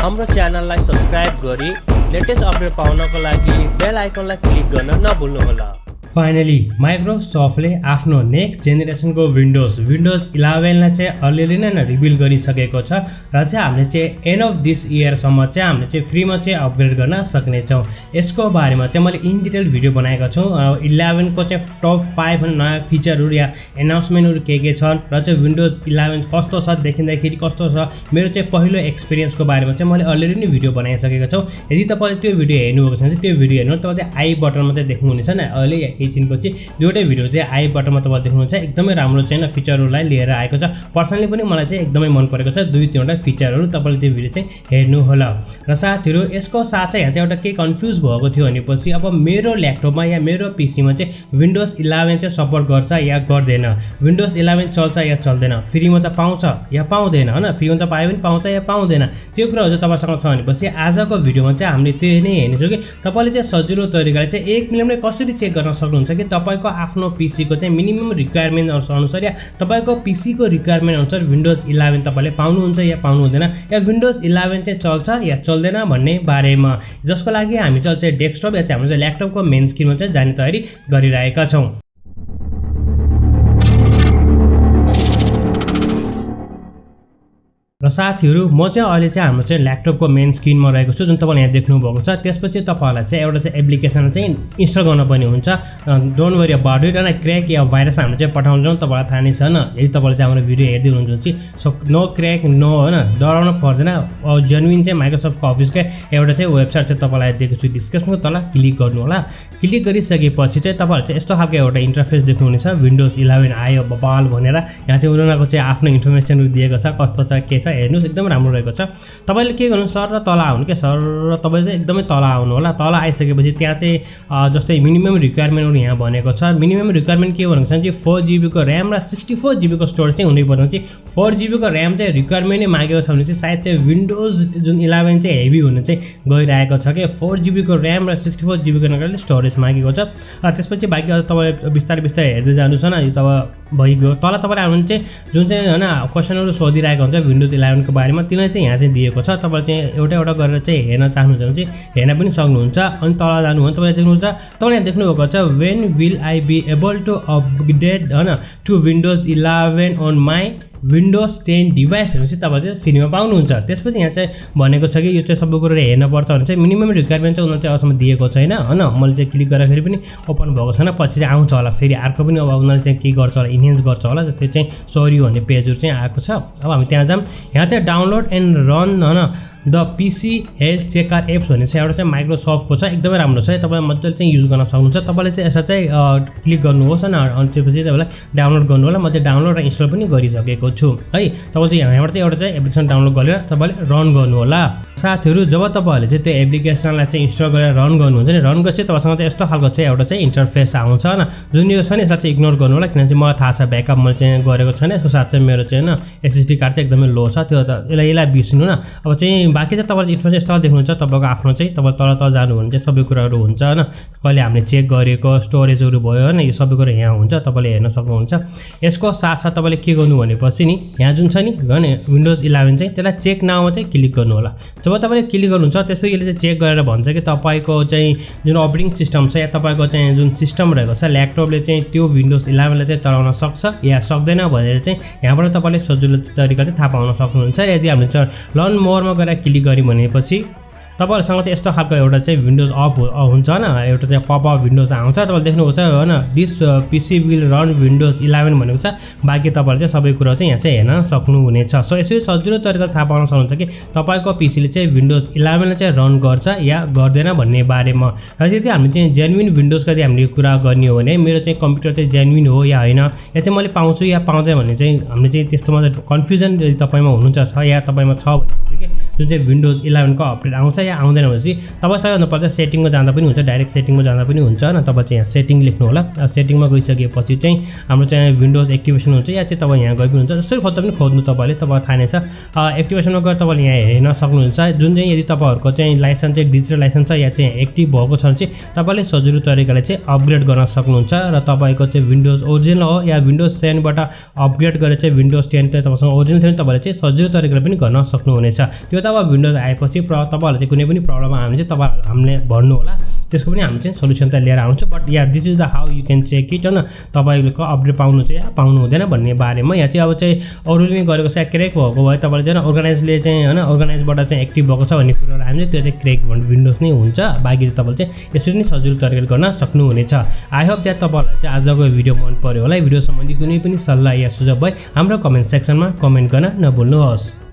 हाम्रो च्यानललाई सब्स्क्राइब गरी लेटेस्ट अपडेट पाउनको लागि बेल आइकनलाई क्लिक गर्न नभुल्नुहोला। फाइनली माइक्रोसफ्टले आफ्नो नेक्स्ट जेनेरेसनको विन्डोज 11 लाई चाहिँ अलरेडी नै रिभिल गरिसकेको छ र चाहिँ हामीले चाहिँ एन्ड अफ दिस इयर सम्म चाहिँ हामीले चाहिँ फ्रीमा चाहिँ अपग्रेड गर्न सक्ने छौं। यसको बारेमा चाहिँ मैले इन डिटेल भिडियो बनाएको छु। 11 को चाहिँ टप 5 नयाँ फिचरहरु या एनाउन्समेन्टहरु के छन् र चाहिँ विन्डोज 11 कस्तो छ देखिँदाखेरि कस्तो छ मेरो चाहिँ पहिलो एक्सपिरियन्सको बारेमा चाहिँ मैले अलरेडी नै भिडियो बनाइसकेको छु। यदि तपाईले त्यो भिडियो हेर्नुभएको छ भने चाहिँ त्यो भिडियो हेर्नु तपाईले आई बटनमा चाहिँ देख्नुहुनेछ नि। अहिले एकैछिनपछि दुईटै भिडियो चाहिँ आई बटनमा तपाईले देख्नुहुन्छ। एकदमै राम्रो चाहिँ फिचरहरुलाई लिएर आएको छ। पर्सनली पनि मलाई चाहिँ एकदमै मन परेको छ दुई तीनवटा फिचरहरु। तपाईले त्यो भिडियो चाहिँ हेर्नु होला। र साथीहरु यसको साथै यहाँ चाहिँ एउटा के कन्फ्युज भएको थियो भनेपछि अब मेरो ल्यापटपमा या मेरो पीसीमा चाहिँ विन्डोज 11 चाहिँ सपोर्ट गर्छ या गर्दैन, विन्डोज 11 चल्छ या चल्दैन, फ्रीमा त पाउँछ या पाउँदैन हैन, फ्रीमा त पाए पनि पाउँछ या पाउँदैन, त्यो कुराहरु चाहिँ तपाईसँग छ भनेपछि आजको भिडियोमा चाहिँ हामीले त्यही नै हेर्नेछौँ कि तपाईले चाहिँ सजिलो तरिकाले चाहिँ 1 मिनेटमै कसरी चेक गर्न सक्नुहुन्छ कि तपाईको आफ्नो पीसी को चाहिँ मिनिमम रिक्वायरमेन्ट अनुसार या तपाईको पीसी को रिक्वायरमेन्ट अनुसार विन्डोज 11 तपाईले पाउनुहुन्छ या पाउनु हुँदैन या विन्डोज 11 चाहिँ चल्छ या चल्दैन भन्ने बारेमा, जसको लागि हामी चाहिँ डेस्कटप या चाहिँ हाम्रो ल्यापटपको मेन स्क्रिनमा चाहिँ जाने तयारी गरिरहेका छौं। र साथीहरु म चाहिँ अहिले चाहिँ हाम्रो चाहिँ ल्यापटपको मेन स्क्रिनमा रहेको छु जुन तपाईले यहाँ देख्नु भएको छ। त्यसपछि तपाईहरुलाई चाहिँ एउटा चाहिँ एप्लिकेसन चाहिँ इन्स्टल गर्न पर्ने हुन्छ। Don't worry about it. अनि क्र्याक या भाइरस हामीले चाहिँ पठाउँछौं तपाईलाई थाहा नै छ हैन। यदि तपाईले चाहिँ हाम्रो भिडियो हेर्दै हुनुहुन्छ चाहिँ सो नो क्र्याक नो हैन, डराउनु पर्दैन। जेन्युइन चाहिँ माइक्रोसफ्टको अफिसकै एउटा चाहिँ वेबसाइट चाहिँ तपाईलाई दिएको छु डिस्क्रिप्सनमा, तल क्लिक गर्नु होला। क्लिक गरिसकेपछि चाहिँ तपाईहरु चाहिँ यस्तो खालको एउटा इन्टरफेस देख्नुहुनेछ। विन्डोज 11 आयो बबाल भनेर यहाँ चाहिँ उनीहरुको चाहिँ आफ्नो इन्फर्मेसन दिएको छ, कस्तो छ के छ हेर्नुस्, एकदम राम्रो रहेको छ। तपाईले के गर्नु सर र तल आउनु के सर र तपाईले चाहिँ एकदमै तल आउनु होला। तल आइसकेपछि त्यहाँ चाहिँ जस्तै मिनिमम रिक्वायरमेन्टहरु यहाँ भनेको छ। मिनिमम रिक्वायरमेन्ट के भनेको छ चाहिँ 4GB को र्याम र 64GB को स्टोरेज चाहिँ हुनुपर्छ। चाहिँ 4GB को र्याम चाहिँ रिक्वायरमेन्ट नै मागेको छ भने चाहिँ सायद चाहिँ विन्डोज जुन 11 चाहिँ हेभी हुन चाहिँ गइरहेको छ के 4GB को र्याम र 64GB को नगरले स्टोरेज मागेको छ। त्यसपछि बाँकी तपाईले बिस्तारै बिस्तारै हेर्दै जानुछ न। यो तब भइगयो। तल तपाईले आउनु चाहिँ जुन चाहिँ हैन क्वेशनहरु सोधिरहेको हुन्छ विन्डोज 11 को बारेमा तिनीलाई चाहिँ यहाँ चाहिँ दिएको छ। तपाईले चाहिँ एउटा एउटा गरेर चाहिँ हेर्न चाहनुहुन्छ भने चाहिँ हेर्न पनि सक्नुहुन्छ। अनि तल जानु हो तपाईले देख्नुहुन्छ, तपाईले यहाँ देख्नु भएको छ when will I be able to upgrade हैन to Windows 11 on my Windows 10 device भनेपछि तपाईले चाहिँ फ्रीमा पाउनुहुन्छ। त्यसपछि यहाँ चाहिँ भनेको छ कि यो चाहिँ सबै कुरा हेर्न पर्छ भने चाहिँ मिनिमम रिक्वायरमेन्ट चाहिँ उनीहरुले चाहिँ अहिलेसम्म दिएको छैन हैन। मैले चाहिँ क्लिक गर्दाखेरि पनि ओपन भएको छैन, पछि चाहिँ आउँछ होला फेरि अर्को पनि। अब उनीहरुले चाहिँ के गर्छ होला, इन्हान्स गर्छ होला। त्यो चाहिँ सरी भन्ने पेजहरु चाहिँ आएको छ। अब हामी त्यहाँ जाम। यहाँ चाहिँ डाउनलोड एन्ड रन हैन the PC health checker apps भन्ने चाहिँ एउटा चाहिँ माइक्रोसफ्टको छ। एकदमै राम्रो छ, तपाईले मजाले चाहिँ युज गर्न सक्नुहुन्छ। तपाईले चाहिँ यसलाई चाहिँ क्लिक गर्नुहोस् हैन, अनि त्यसपछि तपाईलाई डाउनलोड गर्नु होला। म चाहिँ डाउनलोड र इन्स्टल पनि गरिसकेको छु है। तपाईले चाहिँ यहाँबाट चाहिँ एउटा चाहिँ एप्लिकेसन डाउनलोड गरेर तपाईले रन गर्नु होला। साथीहरु जब तपाईहरुले चाहिँ त्यो एप्लिकेसनलाई चाहिँ इन्स्टल गरेर रन गर्नुहुन्छ नि, रन गरेपछि तपाईसँग चाहिँ यस्तो खालको चाहिँ एउटा चाहिँ इन्टरफेस आउँछ हैन। जुन यो छ नि यसलाई चाहिँ इग्नोर गर्नु होला, किनकि मलाई थाहा छ ब्याकअप मैले चाहिँ गरेको छैन। यसको साथ चाहिँ मेरो चाहिँ हैन एसएसडी कार्ड चाहिँ एकदमै लो छ, त्यो त यसलाई बिर्सिनु न। अब चाहिँ बाँकी चाहिँ तपाईले इन्फर्मेसन यस्तो देख्नुहुन्छ तपाईको आफ्नो चाहिँ तपाईले तल तल जानु भने चाहिँ सबै कुराहरु हुन्छ हैन। कहिले हामीले चेक गरेको स्टोरेजहरु भयो हैन, यो सबै कुरा यहाँ हुन्छ, तपाईले हेर्न सक्नुहुन्छ। यसको साथसाथ तपाईले के गर्नु भनेपछि नि यहाँ जुन छ नि हैन विन्डोज 11 चाहिँ त्यसलाई चेक नाउमा चाहिँ क्लिक गर्नु होला। जब तपाईले क्लिक गर्नुहुन्छ त्यसपछि यसले चाहिँ चेक गरेर भन्छ कि तपाईको चाहिँ जुन अपरेटिङ सिस्टम छ या तपाईको चाहिँ जुन सिस्टम रहेको छ ल्यापटपले चाहिँ त्यो विन्डोज 11 लाई चाहिँ चलाउन सक्छ या सक्दैन भनेर चाहिँ यहाँबाट तपाईले सजिलो तरिकाले थाहा पाउन सक्नुहुन्छ। यदि हामीले चाहिँ लर्न मोरमा गएर क्लिक गर्यौं भनेपछि तपाईहरुसँग चाहिँ यस्तो खालको एउटा चाहिँ विन्डोज अफ हुन्छ हैन, एउटा चाहिँ पपअप विन्डोज आउँछ। तपाईले देख्नुहुन्छ हैन this PC will run windows 11 भनेको छ। बाँकी तपाईहरुले चाहिँ सबै कुरा चाहिँ यहाँ चाहिँ हेर्न सक्नुहुनेछ। सो यसरी सजिलो तरिकाले थाहा पाउन सक्नुहुन्छ कि तपाईको पीसीले चाहिँ विन्डोज 11 लाई चाहिँ रन गर्छ या गर्दैन भन्ने बारेमा। र यदि हामी चाहिँ जेन्युइन विन्डोजको यदि हामीले कुरा गर्ने हो भने मेरो चाहिँ कम्प्युटर चाहिँ जेन्युइन हो या हैन, या चाहिँ मैले पाउँछु या पाउँदैन भन्ने चाहिँ हामीले चाहिँ त्यस्तोमा कन्फ्युजन यदि तपाईमा हुनुहुन्छ छ या तपाईमा छ भने के जुन चाहिँ विन्डोज 11 को अपडेट आउँछ या आउँदैन भनेपछि तपाईँ सबैभन्दा पहिला सेटिङमा जाँदा पनि हुन्छ, डाइरेक्ट सेटिङमा जाँदा पनि हुन्छ हैन। तपाईँ चाहिँ यहाँ सेटिङ लेख्नु होला। सेटिङमा गइसकेपछि चाहिँ हाम्रो चाहिँ विन्डोज एक्टिभेसन हुन्छ या चाहिँ तपाईँ यहाँ गए पनि हुन्छ। जसरी खोज्दा पनि खोज्नु तपाईले थाहा नै छ। एक्टिभेसनमा गएर तपाईले यहाँ हेर्न सक्नुहुन्छ। जुन चाहिँ यदि तपाईहरुको चाहिँ लाइसेन्स चाहिँ डिजिटल लाइसेन्स छ या चाहिँ एक्टिभ भएको छ भने चाहिँ तपाईले सजिलो तरिकाले चाहिँ अपग्रेड गर्न सक्नुहुन्छ। र तपाईको चाहिँ विन्डोज ओरिजिनल हो या विन्डोज 10 बाट अपग्रेड गरेर चाहिँ विन्डोज 10 चाहिँ तपाईसँग ओरिजिनल थियो भने तपाईले चाहिँ सजिलो तरिकाले पनि गर्न सक्नुहुनेछ। त्यो त जब विन्डोज आएपछि तपाईँहरूलाई चाहिँ कुनै पनि प्रब्लम आयो भने चाहिँ तपाईँहरू हामीले भन्नु होला, त्यसको पनि हामी चाहिँ सल्युसन त लिएर आउँछ। बट या this is the how you can check it होइन, तपाईँको अपडेट पाउनु चाहिँ पाउनु हुँदैन भन्ने बारेमा। यहाँ चाहिँ अब चाहिँ अरूले नै गरेको छ क्र्याक भएको भए तपाईँले चाहिँ अर्गनाइजले चाहिँ होइन अर्गनाइजबाट चाहिँ एक्टिभ भएको छ भन्ने कुरोहरू हामी चाहिँ त्यो चाहिँ क्र्याक विन्डोज नै हुन्छ। बाँकी चाहिँ तपाईँले चाहिँ यसरी नै सजिलो तरिकाले गर्न सक्नुहुनेछ। आई होप द्याट तपाईँहरूलाई चाहिँ आजको भिडियो मन पर्यो होला। भिडियो सम्बन्धी कुनै पनि सल्लाह या सुझाव भए हाम्रो कमेन्ट सेक्सनमा कमेन्ट गर्न नभुल्नुहोस्।